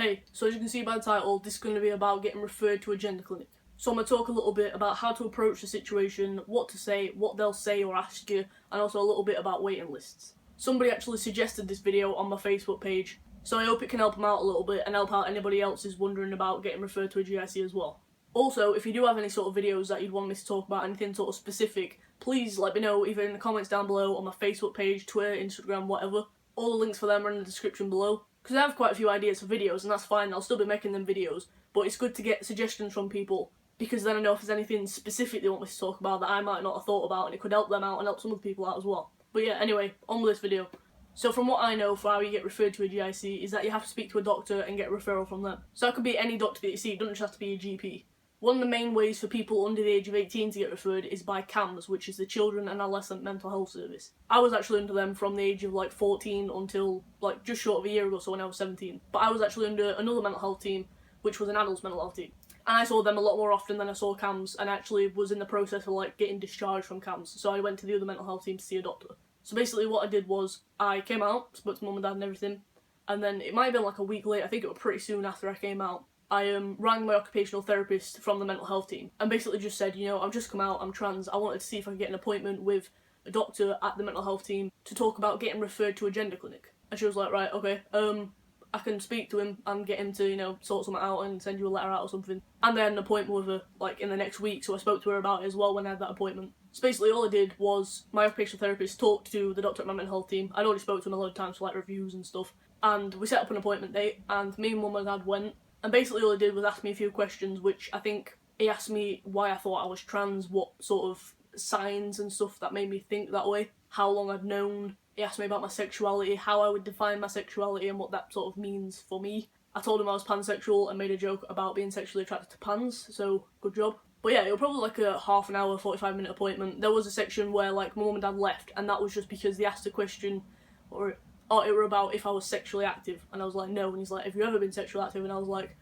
Hey, so as you can see by the title, this is going to be about getting referred to a gender clinic. So I'm going to talk a little bit about how to approach the situation, what to say, what they'll say or ask you, and also a little bit about waiting lists. Somebody actually suggested this video on my Facebook page, so I hope it can help them out a little bit and help out anybody else who's wondering about getting referred to a GIC as well. Also, if you do have any sort of videos that you'd want me to talk about, anything sort of specific, please let me know either in the comments down below, on my Facebook page, Twitter, Instagram, whatever. All the links for them are in the description below. Because I have quite a few ideas for videos, and that's fine, I'll still be making them videos, but it's good to get suggestions from people, because then I know if there's anything specific they want me to talk about that I might not have thought about, and it could help them out and help some other people out as well. But yeah, anyway, on with this video. So from what I know for how you get referred to a GIC is that you have to speak to a doctor and get a referral from them. So that could be any doctor that you see, it doesn't just have to be a GP. One of the main ways for people under the age of 18 to get referred is by CAMS, which is the Children and Adolescent Mental Health Service. I was actually under them from the age of like 14 until like just short of a year ago, so when I was 17. But I was actually under another mental health team, which was an adults mental health team. And I saw them a lot more often than I saw CAMS, and actually was in the process of like getting discharged from CAMS, so I went to the other mental health team to see a doctor. So basically what I did was, I came out, spoke to mum and dad and everything, and then it might have been like a week later, I think it was pretty soon after I came out, I rang my occupational therapist from the mental health team and basically just said, you know, I've just come out, I'm trans, I wanted to see if I could get an appointment with a doctor at the mental health team to talk about getting referred to a gender clinic. And she was like, right, okay, I can speak to him and get him to, you know, sort something out and send you a letter out or something. And then an appointment with her, like, in the next week, so I spoke to her about it as well when I had that appointment. So basically all I did was, my occupational therapist talked to the doctor at my mental health team. I'd already spoke to him a lot of times for, like, reviews and stuff. And we set up an appointment date, and me and mum and dad went. And basically all he did was ask me a few questions, which I think he asked me why I thought I was trans, what sort of signs and stuff that made me think that way, how long I'd known. He asked me about my sexuality, how I would define my sexuality and what that sort of means for me. I told him I was pansexual and made a joke about being sexually attracted to pans, so good job. But yeah, it was probably like a half an hour, 45-minute appointment. There was a section where like my mum and dad left, and that was just because they asked a question, or it were about if I was sexually active, and I was like, no, and he's like, have you ever been sexually active? And I was like,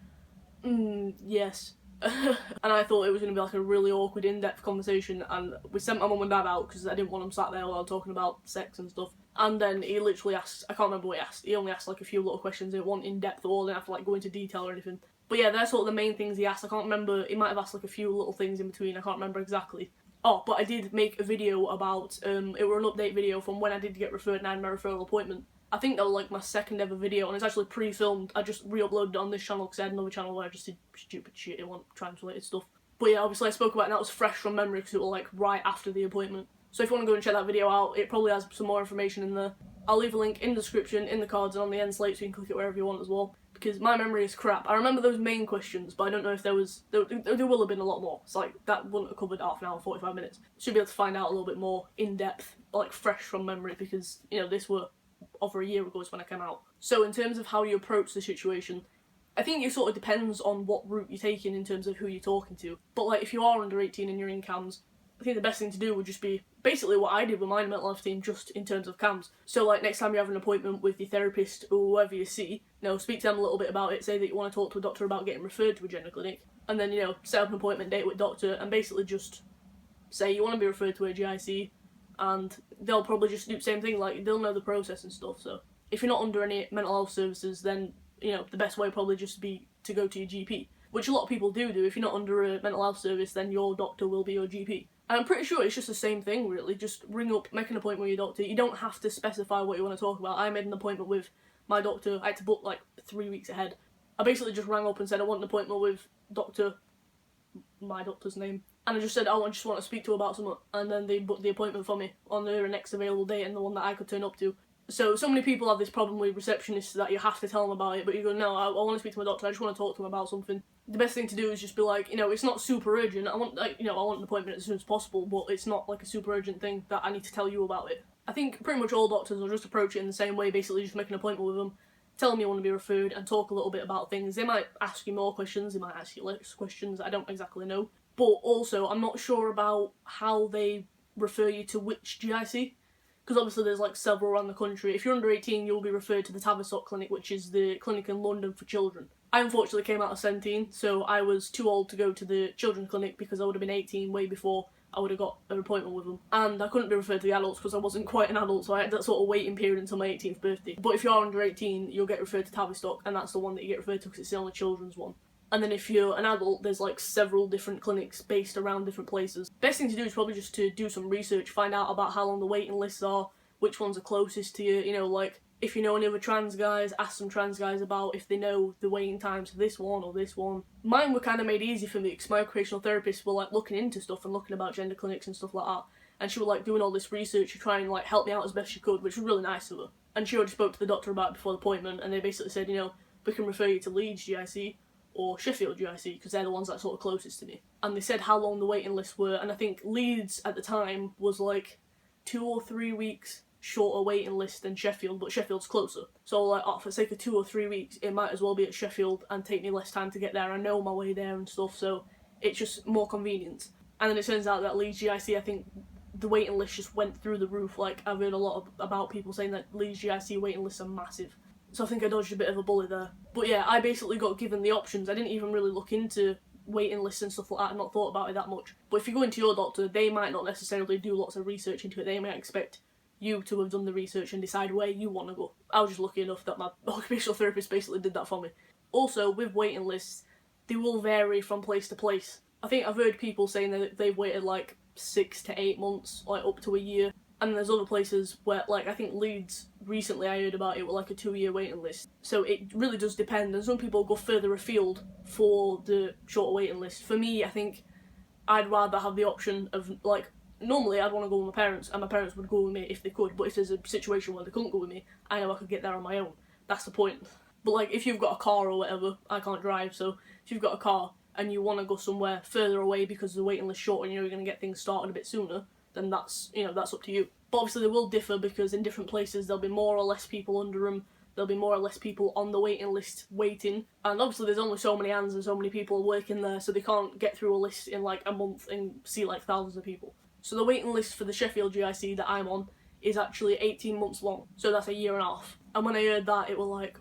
yes. And I thought it was going to be like a really awkward in-depth conversation, and we sent my mum and dad out because I didn't want them sat there while talking about sex and stuff. And then he literally asked, I can't remember what he asked, he only asked like a few little questions, it wasn't in-depth at all, didn't have to like go into detail or anything. But yeah, they're sort of the main things he asked. I can't remember, he might have asked like a few little things in between, I can't remember exactly. Oh, but I did make a video about, it were an update video from when I did get referred and I had my referral appointment. I think that was like my second ever video, and it's actually pre-filmed. I just re-uploaded it on this channel because I had another channel where I just did stupid shit, it wasn't trans-related stuff. But yeah, obviously I spoke about it and that was fresh from memory because it was like right after the appointment. So if you want to go and check that video out, it probably has some more information in there. I'll leave a link in the description, in the cards, and on the end slate so you can click it wherever you want as well. Because my memory is crap. I remember those main questions, but I don't know if there will have been a lot more. It's like, that wouldn't have covered half an hour, 45 minutes. Should be able to find out a little bit more in-depth, like fresh from memory, because, you know, this were over a year ago is when I came out. So in terms of how you approach the situation, I think it sort of depends on what route you're taking in terms of who you're talking to. But like, if you are under 18 and you're in CAMS, I think the best thing to do would just be basically what I did with my mental health team, just in terms of CAMS. So like, next time you have an appointment with your therapist or whoever you see, you know, speak to them a little bit about it, say that you want to talk to a doctor about getting referred to a gender clinic, and then, you know, set up an appointment date with a doctor and basically just say you want to be referred to a GIC, and they'll probably just do the same thing, like, they'll know the process and stuff. So if you're not under any mental health services, then, you know, the best way probably just be to go to your GP, which a lot of people do. If you're not under a mental health service, then your doctor will be your GP. And I'm pretty sure it's just the same thing, really. Just ring up, make an appointment with your doctor. You don't have to specify what you want to talk about. I made an appointment with my doctor. I had to book like 3 weeks ahead. I basically just rang up and said I want an appointment with my doctor's name. And I just said, oh, I just want to speak to her about something. And then they booked the appointment for me on the next available date and the one that I could turn up to. So many people have this problem with receptionists that you have to tell them about it, but you go, no, I want to speak to my doctor, I just want to talk to him about something. The best thing to do is just be like, you know, it's not super urgent, I want an appointment as soon as possible, but it's not like a super urgent thing that I need to tell you about it. I think pretty much all doctors will just approach it in the same way, basically just make an appointment with them, tell them you want to be referred, and talk a little bit about things. They might ask you more questions, they might ask you less questions, I don't exactly know. But also, I'm not sure about how they refer you to which GIC. Because obviously there's like several around the country. If you're under 18, you'll be referred to the Tavistock Clinic, which is the clinic in London for children. I unfortunately came out at 17, so I was too old to go to the children's clinic because I would have been 18 way before I would have got an appointment with them. And I couldn't be referred to the adults because I wasn't quite an adult, so I had that sort of waiting period until my 18th birthday. But if you're under 18, you'll get referred to Tavistock, and that's the one that you get referred to because it's the only children's one. And then if you're an adult, there's like several different clinics based around different places. Best thing to do is probably just to do some research, find out about how long the waiting lists are, which ones are closest to you, you know, like if you know any other trans guys, ask some trans guys about if they know the waiting times for this one or this one. Mine were kind of made easy for me because my occupational therapist were like looking into stuff and looking about gender clinics and stuff like that. And she was like doing all this research to try and like help me out as best she could, which was really nice of her. And she already spoke to the doctor about it before the appointment, and they basically said, you know, we can refer you to Leeds GIC or Sheffield GIC because they're the ones that are sort of closest to me. And they said how long the waiting lists were, and I think Leeds at the time was like 2 or 3 weeks shorter waiting list than Sheffield, but Sheffield's closer. So like, oh, for the sake of 2 or 3 weeks, it might as well be at Sheffield and take me less time to get there. I know my way there and stuff, so it's just more convenient. And then it turns out that Leeds GIC, I think the waiting list just went through the roof. Like, I've heard a lot about people saying that Leeds GIC waiting lists are massive. So I think I dodged a bit of a bullet there. But yeah, I basically got given the options. I didn't even really look into waiting lists and stuff like that. I've not thought about it that much. But if you go into your doctor, they might not necessarily do lots of research into it. They might expect you to have done the research and decide where you want to go. I was just lucky enough that my occupational therapist basically did that for me. Also, with waiting lists, they will vary from place to place. I think I've heard people saying that they've waited like 6 to 8 months, like up to a year. And there's other places where, like, I think Leeds, recently I heard about it, were like a 2-year waiting list. So it really does depend, and some people go further afield for the shorter waiting list. For me, I think I'd rather have the option of, like, normally I'd want to go with my parents, and my parents would go with me if they could, but if there's a situation where they couldn't go with me, I know I could get there on my own. That's the point. But, like, if you've got a car or whatever, I can't drive, so if you've got a car and you want to go somewhere further away because the waiting list's short and you know you're going to get things started a bit sooner, then that's, you know, that's up to you. But obviously they will differ because in different places there'll be more or less people under them, there'll be more or less people on the waiting list waiting, and obviously there's only so many hands and so many people working there, so they can't get through a list in like a month and see like thousands of people. So the waiting list for the Sheffield GIC that I'm on is actually 18 months long, so that's a year and a half. And when I heard that, it was like,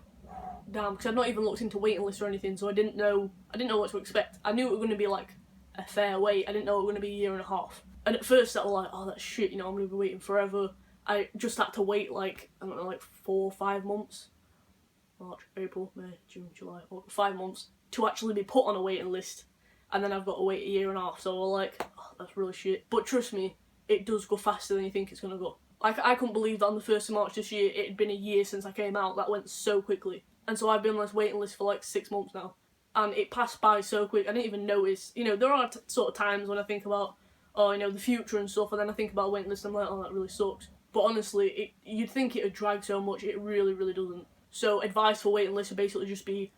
damn, because I've not even looked into waiting lists or anything, so I didn't know what to expect. I knew it was going to be like a fair wait, I didn't know it was going to be a year and a half. And at first I was like, oh, that's shit, you know, I'm going to be waiting forever. I just had to wait like, I don't know, like 4 or 5 months. March, April, May, June, July, 5 months to actually be put on a waiting list. And then I've got to wait a year and a half, so I was like, oh, that's really shit. But trust me, it does go faster than you think it's going to go. Like, I couldn't believe that on the 1st of March this year, it had been a year since I came out. That went so quickly. And so I've been on this waiting list for like 6 months now. And it passed by so quick, I didn't even notice. You know, there are sort of times when I think about, oh, you know, the future and stuff, and then I think about waiting list and I'm like, oh, that really sucks. But honestly, you'd think it would drag so much, it really, really doesn't. So advice for waiting lists would basically just be,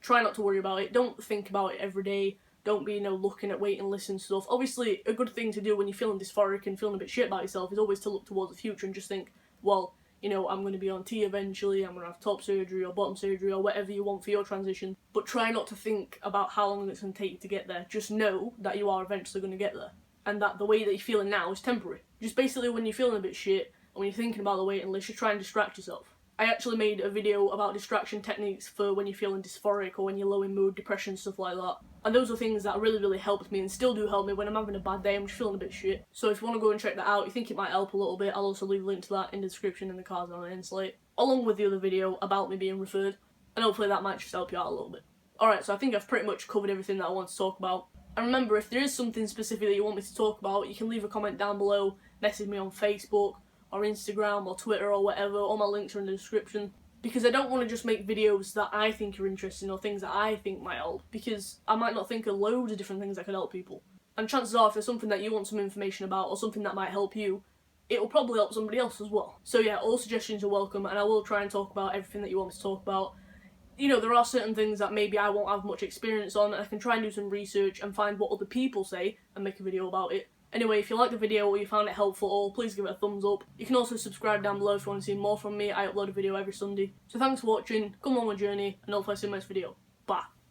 try not to worry about it, don't think about it every day, don't be, you know, looking at waiting lists and stuff. Obviously, a good thing to do when you're feeling dysphoric and feeling a bit shit about yourself is always to look towards the future and just think, well, you know, I'm going to be on T eventually, I'm going to have top surgery or bottom surgery or whatever you want for your transition. But try not to think about how long it's going to take you to get there. Just know that you are eventually going to get there. And that the way that you're feeling now is temporary. Just basically when you're feeling a bit shit, and when you're thinking about the waiting list, you try and distract yourself. I actually made a video about distraction techniques for when you're feeling dysphoric or when you're low in mood, depression, stuff like that. And those are things that really, really helped me and still do help me when I'm having a bad day, I'm just feeling a bit shit. So if you want to go and check that out, you think it might help a little bit, I'll also leave a link to that in the description and the cards on the end slate, along with the other video about me being referred, and hopefully that might just help you out a little bit. Alright, so I think I've pretty much covered everything that I want to talk about. And remember, if there is something specific that you want me to talk about, you can leave a comment down below, message me on Facebook, or Instagram, or Twitter, or whatever. All my links are in the description. Because I don't want to just make videos that I think are interesting, or things that I think might help, because I might not think of loads of different things that could help people. And chances are, if there's something that you want some information about, or something that might help you, it will probably help somebody else as well. So yeah, all suggestions are welcome, and I will try and talk about everything that you want me to talk about. You know, there are certain things that maybe I won't have much experience on, and I can try and do some research and find what other people say and make a video about it. Anyway, if you liked the video or you found it helpful at all, please give it a thumbs up. You can also subscribe down below if you want to see more from me. I upload a video every Sunday. So thanks for watching, come on my journey, and hopefully I'll see you in my next video. Bye.